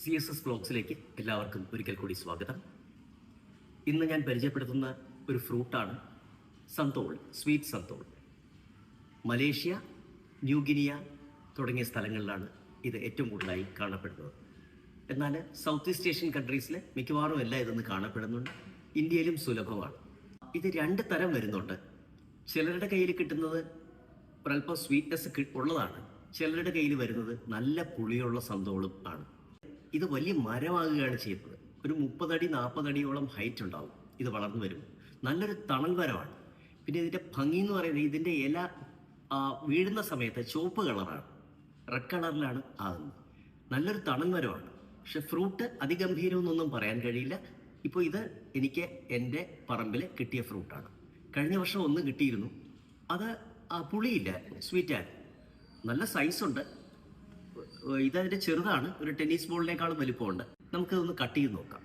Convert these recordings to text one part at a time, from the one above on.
CSS വ്ലോഗ്സിലേക്ക് എല്ലാവർക്കും ഒരിക്കൽ കൂടി സ്വാഗതം. ഇന്ന് ഞാൻ പരിചയപ്പെടുത്തുന്ന ഒരു ഫ്രൂട്ടാണ് സന്തോൾ, സ്വീറ്റ് സന്തോൾ. മലേഷ്യ, ന്യൂഗിനിയ തുടങ്ങിയ സ്ഥലങ്ങളിലാണ് ഇത് ഏറ്റവും കൂടുതലായി കാണപ്പെടുന്നത്. എന്നാൽ സൗത്ത് ഈസ്റ്റ് ഏഷ്യൻ കൺട്രീസിൽ മിക്കവാറും എല്ലാം ഇതൊന്ന് കാണപ്പെടുന്നുണ്ട്. ഇന്ത്യയിലും സുലഭമാണ്. ഇത് രണ്ട് തരം വരുന്നുണ്ട്. ചിലരുടെ കയ്യിൽ കിട്ടുന്നത് ഒരല്പം സ്വീറ്റ്നെസ് ഉള്ളതാണ്, ചിലരുടെ കയ്യിൽ വരുന്നത് നല്ല പുളിയുള്ള സന്തോളും ആണ്. ഇത് വലിയ മരമാകുകയാണ് ചെയ്യുന്നത്. ഒരു 30 അടി 40 അടിയോളം ഹൈറ്റ് ഉണ്ടാവും ഇത് വളർന്നു വരും. നല്ലൊരു തണൽ മരമാണ്. പിന്നെ ഇതിൻ്റെ ഭംഗി എന്ന് പറയുന്നത് ഇതിൻ്റെ ഇല വീഴുന്ന സമയത്ത് ചുവപ്പ് കളറാണ്, റെഡ് കളറിലാണ് ആകുന്നത്. നല്ലൊരു തണൽ മരമാണ്. പക്ഷെ ഫ്രൂട്ട് അതിഗംഭീരമെന്നൊന്നും പറയാൻ കഴിയില്ല. ഇപ്പോൾ ഇത് എനിക്ക് എൻ്റെ പറമ്പിൽ കിട്ടിയ ഫ്രൂട്ടാണ്. കഴിഞ്ഞ വർഷം ഒന്ന് കിട്ടിയിരുന്നു. അത് പുളിയില്ല, സ്വീറ്റായിരുന്നു. നല്ല സൈസുണ്ട്. ഇതതിൻ്റെ ചെറുതാണ്, ഒരു ടെന്നീസ് ബോളിനേക്കാളും വലിപ്പമുണ്ട്. നമുക്കിതൊന്ന് കട്ട് ചെയ്ത് നോക്കാം.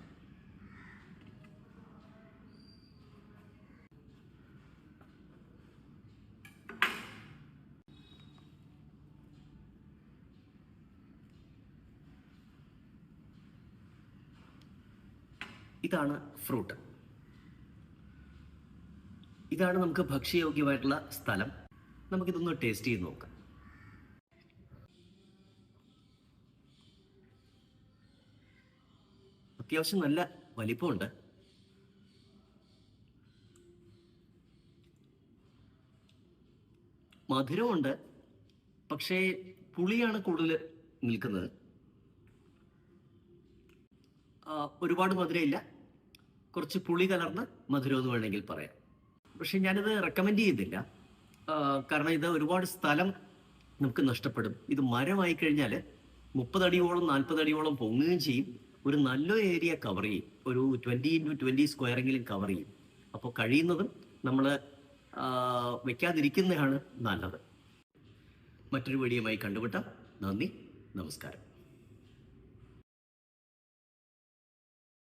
ഇതാണ് ഫ്രൂട്ട്. ഇതാണ് നമുക്ക് ഭക്ഷ്യയോഗ്യമായിട്ടുള്ള സ്ഥലം. നമുക്കിതൊന്ന് ടേസ്റ്റ് ചെയ്ത് നോക്കാം. അത്യാവശ്യം നല്ല വലിപ്പമുണ്ട്. മധുരമുണ്ട്, പക്ഷേ പുളിയാണ് കൂടുതൽ നിൽക്കുന്നത്. ഒരുപാട് മധുരമില്ല, കുറച്ച് പുളി കലർന്ന് മധുരം എന്ന് വേണമെങ്കിൽ പറയാം. പക്ഷെ ഞാനിത് റെക്കമെൻഡ് ചെയ്യുന്നില്ല. കാരണം ഇത് ഒരുപാട് സ്ഥലം നമുക്ക് നഷ്ടപ്പെടും. ഇത് മരമായി കഴിഞ്ഞാൽ 30 അടിയോളം 40 അടിയോളം പൊങ്ങുകയും ചെയ്യും. ഒരു നല്ലൊരു ഏരിയ കവർ ചെയ്യും. ഒരു 20x20 സ്ക്വയറെങ്കിലും കവർ ചെയ്യും. അപ്പോൾ കഴിയുന്നതും നമ്മൾ വെക്കാതിരിക്കുന്നതാണ് നല്ലത്. മറ്റൊരു വീഡിയോയുമായി കണ്ടുമുട്ടാം. നന്ദി, നമസ്കാരം.